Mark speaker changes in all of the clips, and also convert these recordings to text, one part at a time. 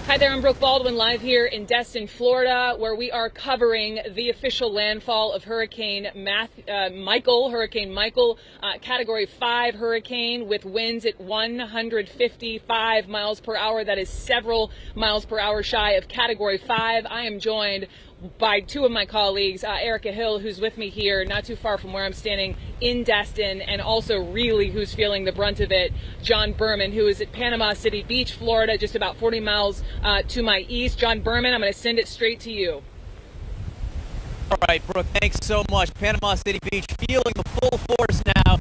Speaker 1: Hi there, I'm Brooke Baldwin, live here in Destin, Florida, where we are covering the official landfall of Hurricane Michael, Category 5 hurricane with winds at 155 miles per hour. That is several miles per hour shy of Category 5. I am joined by two of my colleagues, Erica Hill, who's with me here, not too far from where I'm standing in Destin, and also really who's feeling the brunt of it, John Berman, who is at Panama City Beach, Florida, just about 40 miles to my east. John Berman, I'm going to send it straight to you.
Speaker 2: All right, Brooke, thanks so much. Panama City Beach feeling the full force now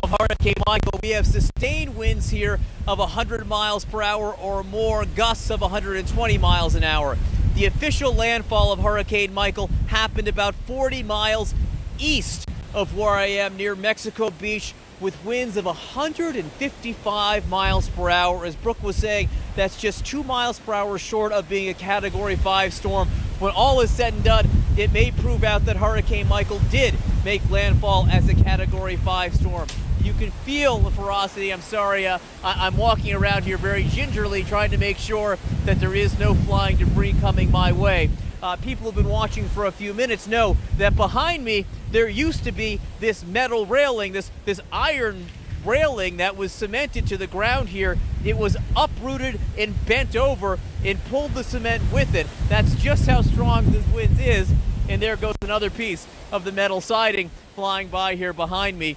Speaker 2: of Hurricane Michael. We have sustained winds here of 100 miles per hour or more, gusts of 120 miles an hour. The official landfall of Hurricane Michael happened about 40 miles east of where I am near Mexico Beach with winds of 155 miles per hour. As Brooke was saying, that's just 2 miles per hour short of being a Category 5 storm. When all is said and done, it may prove out that Hurricane Michael did make landfall as a Category 5 storm. You can feel the ferocity. I'm sorry, I'm walking around here very gingerly trying to make sure that there is no flying debris coming my way. People who've been watching for a few minutes know that behind me there used to be this metal railing, this iron railing that was cemented to the ground here. It was uprooted and bent over and pulled the cement with it. That's just how strong this wind is. And there goes another piece of the metal siding flying by here behind me.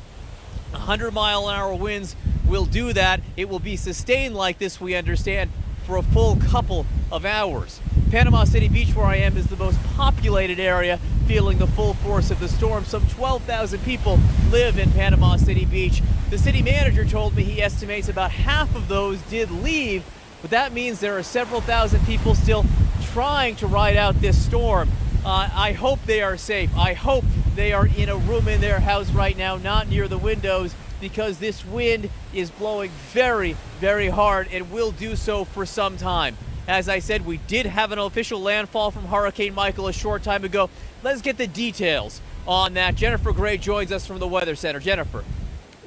Speaker 2: 100-mile-an-hour winds will do that. It will be sustained like this, we understand, for a full couple of hours. Panama City Beach, where I am, is the most populated area, feeling the full force of the storm. Some 12,000 people live in Panama City Beach. The city manager told me he estimates about half of those did leave, but that means there are several thousand people still trying to ride out this storm. I hope they are safe. I hope they are in a room in their house right now, not near the windows, because this wind is blowing very, very hard and will do so for some time. As I said, we did have an official landfall from Hurricane Michael a short time ago. Let's get the details on that. Jennifer Gray joins us from the Weather Center. Jennifer.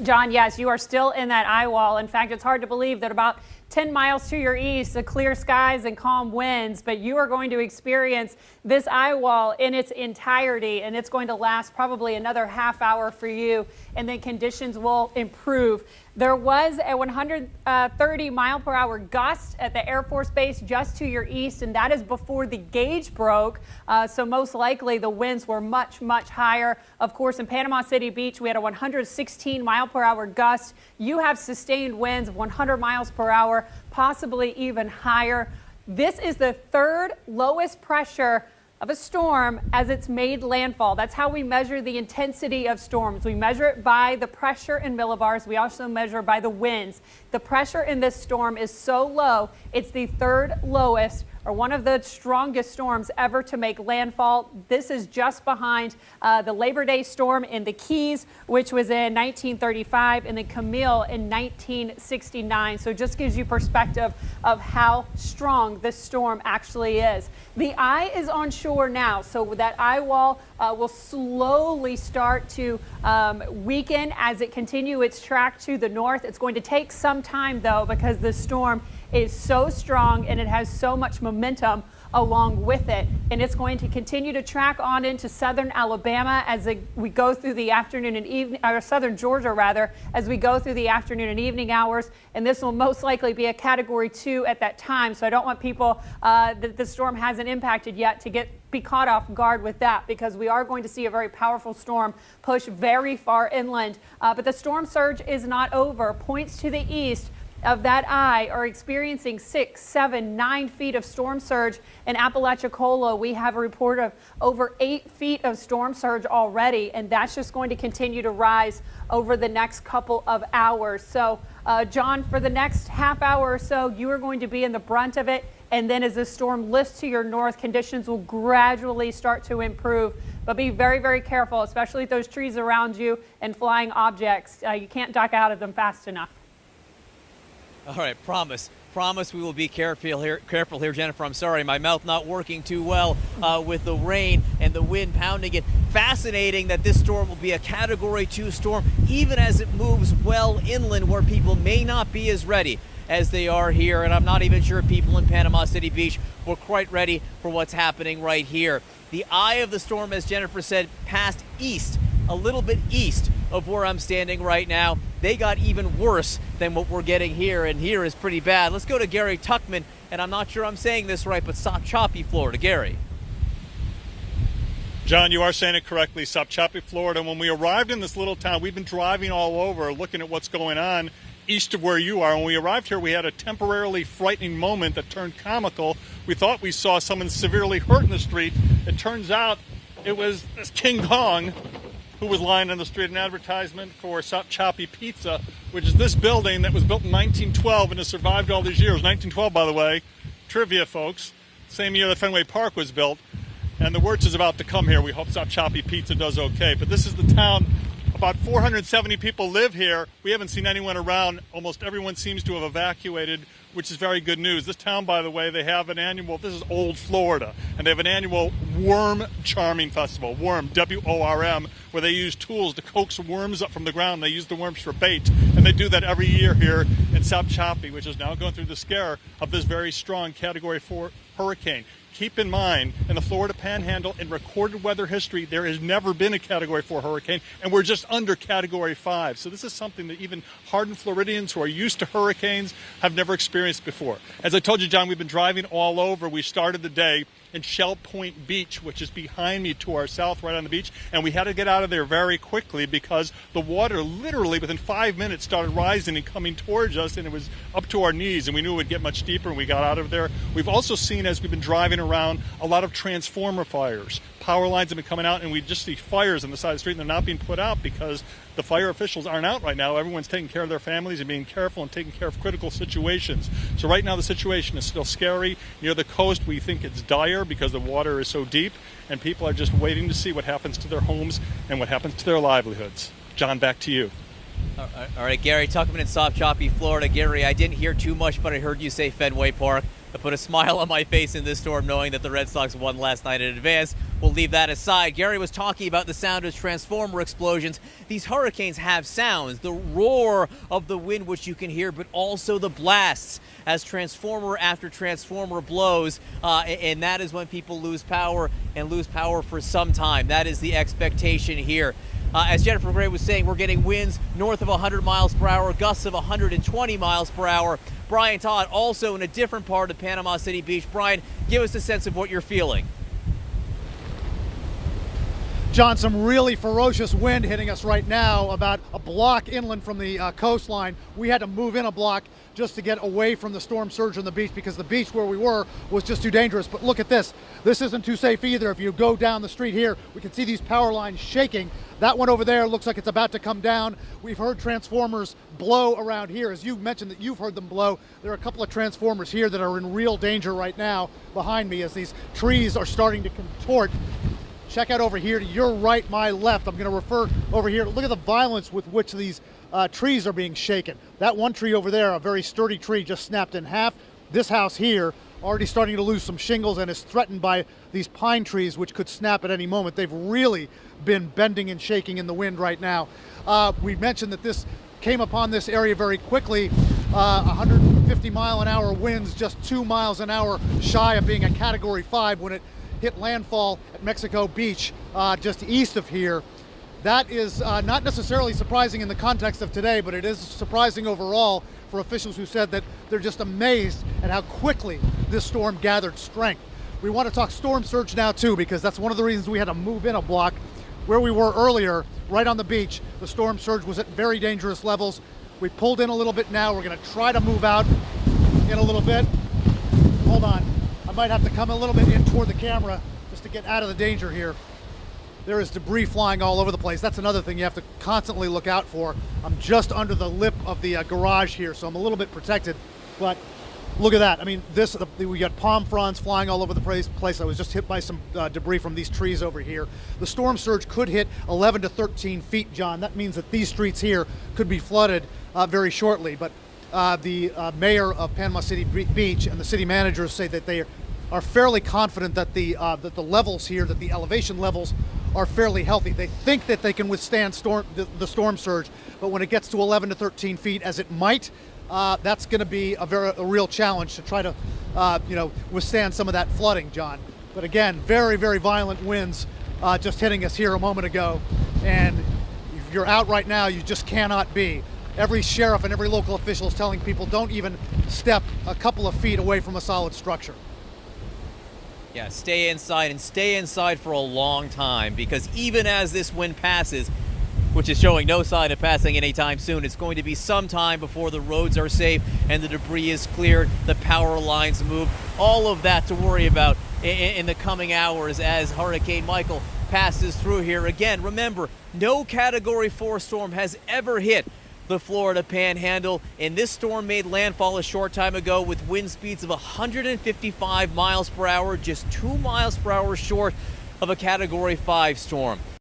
Speaker 3: John, yes, you are still in that eye wall. In fact, it's hard to believe that about 10 miles to your east, the clear skies and calm winds, but you are going to experience this eye wall in its entirety, and it's going to last probably another half hour for you, and then conditions will improve. There was a 130 mile per hour gust at the Air Force Base just to your east, and that is before the gauge broke. So most likely the winds were much, much higher. Of course, in Panama City Beach, we had a 116 mile per hour gust. You have sustained winds of 100 miles per hour, possibly even higher. This is the third lowest pressure of a storm as it's made landfall. That's how we measure the intensity of storms. We measure it by the pressure in millibars. We also measure by the winds. The pressure in this storm is so low, it's the third lowest, or one of the strongest storms ever to make landfall. This is just behind the Labor Day storm in the Keys, which was in 1935, and the Camille in 1969. So it just gives you perspective of how strong this storm actually is. The eye is on shore now, so that eye wall will slowly start to weaken as it continues its track to the north. It's going to take some time, though, because the storm is so strong and it has so much momentum along with it, and it's going to continue to track on into southern Alabama as we go through the afternoon and evening, or southern Georgia rather, as we go through the afternoon and evening hours, and this will most likely be a Category 2 at that time. So I don't want people that the storm hasn't impacted yet to be caught off guard with that, because we are going to see a very powerful storm push very far inland. But the storm surge is not over. Points to the east of that eye are experiencing 6, 7, 9 feet of storm surge. In Apalachicola, we have a report of over 8 feet of storm surge already, and that's just going to continue to rise over the next couple of hours. So, John, for the next half hour or so, you are going to be in the brunt of it, and then as the storm lifts to your north, conditions will gradually start to improve. But be very, very careful, especially those trees around you and flying objects. You can't duck out of them fast enough.
Speaker 2: All right, promise we will be careful here, Jennifer. I'm sorry, my mouth not working too well with the rain and the wind pounding it. fascinating that this storm will be a Category 2 storm, even as it moves well inland where people may not be as ready as they are here. And I'm not even sure people in Panama City Beach were quite ready for what's happening right here. The eye of the storm, as Jennifer said, passed east, a little bit east of where I'm standing right now. They got even worse than what we're getting here, and here is pretty bad. Let's go to Gary Tuckman, and I'm not sure I'm saying this right, but Sopchoppy, Florida. Gary.
Speaker 4: John, you are saying it correctly, Sopchoppy, Florida. When we arrived in this little town, we've been driving all over looking at what's going on east of where you are. When we arrived here, we had a temporarily frightening moment that turned comical. We thought we saw someone severely hurt in the street. It turns out it was this King Kong who was lying on the street, an advertisement for Sopchoppy Pizza, which is this building that was built in 1912 and has survived all these years. 1912, by the way, trivia, folks, same year that Fenway Park was built. And the worst is about to come here. We hope Sopchoppy Pizza does okay. But this is the town. About 470 people live here. We haven't seen anyone around. Almost everyone seems to have evacuated, which is very good news. This town, by the way, they have an annual, this is Old Florida, and they have an annual worm charming festival, worm, W-O-R-M, where they use tools to coax worms up from the ground. They use the worms for bait, and they do that every year here in Sopchoppy, which is now going through the scare of this very strong Category 4 hurricane. Keep in mind, in the Florida Panhandle, in recorded weather history, there has never been a Category 4 hurricane, and we're just under Category 5. So this is something that even hardened Floridians who are used to hurricanes have never experienced before. As I told you, John, we've been driving all over. We started the day in Shell Point Beach, which is behind me to our south, right on the beach, and we had to get out of there very quickly because the water literally within 5 minutes started rising and coming towards us, and it was up to our knees, and we knew it would get much deeper, and we got out of there. We've also seen, as we've been driving around, a lot of transformer fires. Power lines have been coming out, and we just see fires on the side of the street, and they're not being put out because the fire officials aren't out right now. Everyone's taking care of their families and being careful and taking care of critical situations. So right now the situation is still scary. Near the coast, we think it's dire because the water is so deep, and people are just waiting to see what happens to their homes and what happens to their livelihoods. John, back to you.
Speaker 2: All right, Gary Tuckman in Sopchoppy, Florida. Gary, I didn't hear too much, but I heard you say Fenway Park. I put a smile on my face in this storm knowing that the Red Sox won last night in advance. We'll leave that aside. Gary was talking about the sound of transformer explosions. These hurricanes have sounds, the roar of the wind, which you can hear, but also the blasts as transformer after transformer blows. And that is when people lose power and lose power for some time. That is the expectation here. As Jennifer Gray was saying, we're getting winds north of 100 miles per hour, gusts of 120 miles per hour. Brian Todd, also in a different part of Panama City Beach. Brian, give us a sense of what you're feeling.
Speaker 5: John, some really ferocious wind hitting us right now, about a block inland from the coastline. We had to move in a block just to get away from the storm surge on the beach because the beach where we were was just too dangerous. But look at this. This isn't too safe either. If you go down the street here, we can see these power lines shaking. That one over there looks like it's about to come down. We've heard transformers blow around here. As you mentioned that you've heard them blow, there are a couple of transformers here that are in real danger right now behind me as these trees are starting to contort. Check out over here to your right, my left. I'm going to refer over here. Look at the violence with which these trees are being shaken. That one tree over there, a very sturdy tree, just snapped in half. This house here already starting to lose some shingles and is threatened by these pine trees, which could snap at any moment. They've really been bending and shaking in the wind right now. We mentioned that this came upon this area very quickly. 150 mile an hour winds, just 2 miles an hour shy of being a Category 5 when it hit landfall at Mexico Beach, just east of here. That is not necessarily surprising in the context of today, but it is surprising overall for officials who said that they're just amazed at how quickly this storm gathered strength. We want to talk storm surge now too, because that's one of the reasons we had to move in a block. Where we were earlier, right on the beach, the storm surge was at very dangerous levels. We pulled in a little bit now. We're going to try to move out in a little bit. Hold on. I might have to come a little bit in toward the camera just to get out of the danger here. There is debris flying all over the place. That's another thing you have to constantly look out for. I'm just under the lip of the garage here, so I'm a little bit protected. But look at that. I mean, we got palm fronds flying all over the place. I was just hit by some debris from these trees over here. The storm surge could hit 11 to 13 feet, John. That means that these streets here could be flooded very shortly. But the mayor of Panama City Beach and the city managers say that they are fairly confident that the levels here, that the elevation levels are fairly healthy. They think that they can withstand the storm surge, but when it gets to 11 to 13 feet, as it might, that's going to be a real challenge to try to withstand some of that flooding, John. But again, very, very violent winds just hitting us here a moment ago, and if you're out right now, you just cannot be. Every sheriff and every local official is telling people don't even step a couple of feet away from a solid structure.
Speaker 2: Yeah, stay inside and stay inside for a long time, because even as this wind passes, which is showing no sign of passing anytime soon, it's going to be some time before the roads are safe and the debris is cleared, the power lines moved, all of that to worry about in the coming hours as Hurricane Michael passes through here. Again, remember, no Category 4 storm has ever hit the Florida Panhandle, and this storm made landfall a short time ago with wind speeds of 155 miles per hour, just 2 miles per hour short of a Category 5 storm.